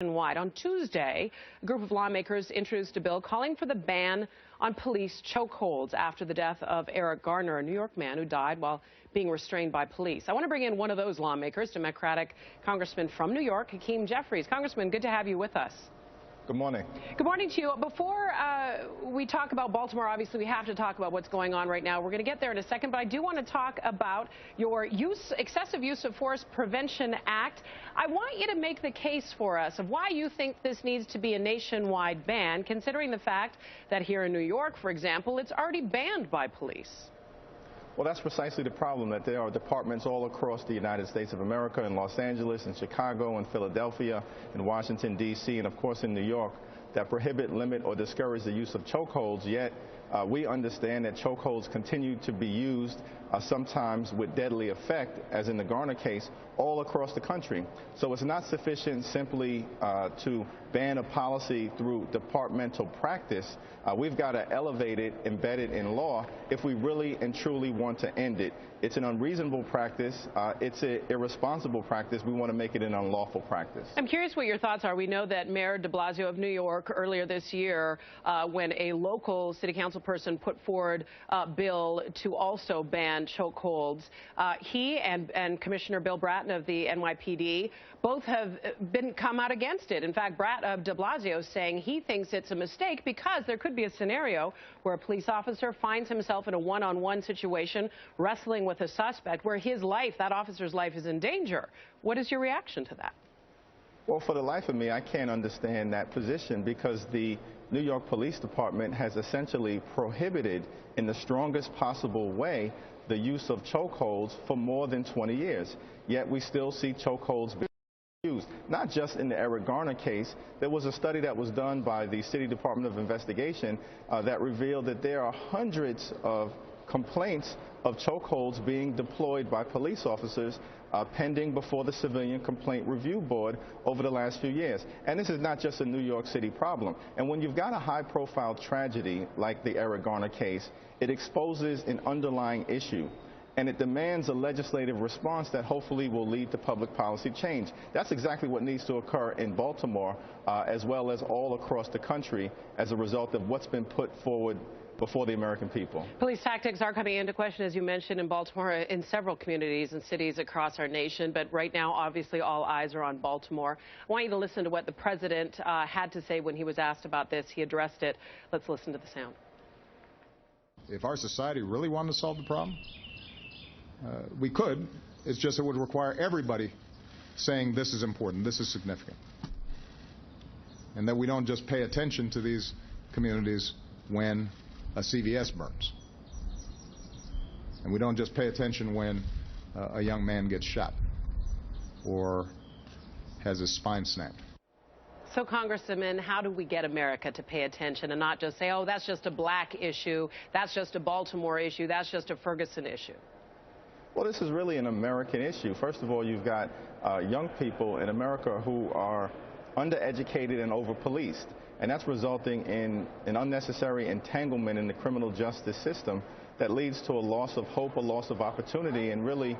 Nationwide. On Tuesday, a group of lawmakers introduced a bill calling for the ban on police chokeholds after the death of Eric Garner, a New York man who died while being restrained by police. I want to bring in one of those lawmakers, Democratic Congressman from New York, Jeffries. Congressman, good to have you with us. Good morning. Good morning to you. Before we talk about Baltimore, obviously we have to talk about what's going on right now. We're going to get there in a second, but I do want to talk about your excessive use of force prevention act. I want you to make the case for us of why you think this needs to be a nationwide ban, considering the fact that here in New York, for example, it's already banned by police. Well, that's precisely the problem, that there are departments all across the United States of America, in Los Angeles, in Chicago, in Philadelphia, in Washington, D.C., and of course in New York, that prohibit, limit, or discourage the use of chokeholds, yet we understand that chokeholds continue to be used, sometimes with deadly effect, as in the Garner case, all across the country. So it's not sufficient simply to ban a policy through departmental practice. We've got to elevate it, embed it in law, if we really and truly want to end it. It's an unreasonable practice. It's an irresponsible practice. We want to make it an unlawful practice. I'm curious what your thoughts are. We know that Mayor de Blasio of New York earlier this year, when a local city council person put forward a bill to also ban chokeholds, he and Commissioner Bill Bratton of the NYPD both have come out against it. In fact, de Blasio saying he thinks it's a mistake because there could be a scenario where a police officer finds himself in a one-on-one situation wrestling with a suspect where his life, that officer's life, is in danger. What is your reaction to that? Well, for the life of me, I can't understand that position, because the New York Police Department has essentially prohibited, in the strongest possible way, the use of chokeholds for more than 20 years. Yet we still see chokeholds being used. Not just in the Eric Garner case. There was a study that was done by the City Department of Investigation that revealed that there are hundreds of complaints of chokeholds being deployed by police officers pending before the Civilian Complaint Review Board over the last few years. And this is not just a New York City problem. And when you've got a high-profile tragedy like the Eric Garner case, it exposes an underlying issue, and it demands a legislative response that hopefully will lead to public policy change. That's exactly what needs to occur in Baltimore, as well as all across the country, as a result of what's been put forward before the American people. Police tactics are coming into question, as you mentioned, in Baltimore, in several communities and cities across our nation. But right now, obviously, all eyes are on Baltimore. I want you to listen to what the president had to say when he was asked about this. He addressed it. Let's listen to the sound. If our society really wanted to solve the problem, we could. It's just it would require everybody saying this is important, this is significant. And that we don't just pay attention to these communities when a CVS burns. And we don't just pay attention when a young man gets shot or has his spine snapped. So, Congressman, how do we get America to pay attention and not just say, oh, that's just a black issue, that's just a Baltimore issue, that's just a Ferguson issue? Well, this is really an American issue. First of all, you've got young people in America who are undereducated and over-policed, and that's resulting in an unnecessary entanglement in the criminal justice system that leads to a loss of hope, a loss of opportunity, and really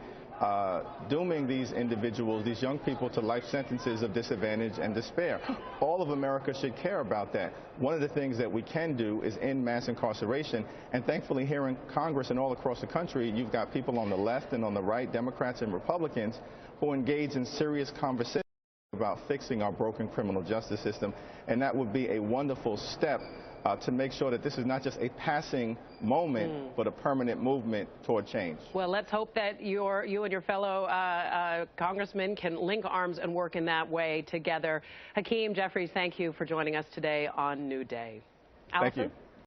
dooming these individuals, these young people, to life sentences of disadvantage and despair. All of America should care about that. One of the things that we can do is end mass incarceration, and thankfully here in Congress and all across the country, you've got people on the left and on the right, Democrats and Republicans, who engage in serious conversations about fixing our broken criminal justice system, and that would be a wonderful step to make sure that this is not just a passing moment, but a permanent movement toward change. Well, let's hope that you and your fellow congressmen can link arms and work in that way together. Jeffries, thank you for joining us today on New Day. Allison? Thank you.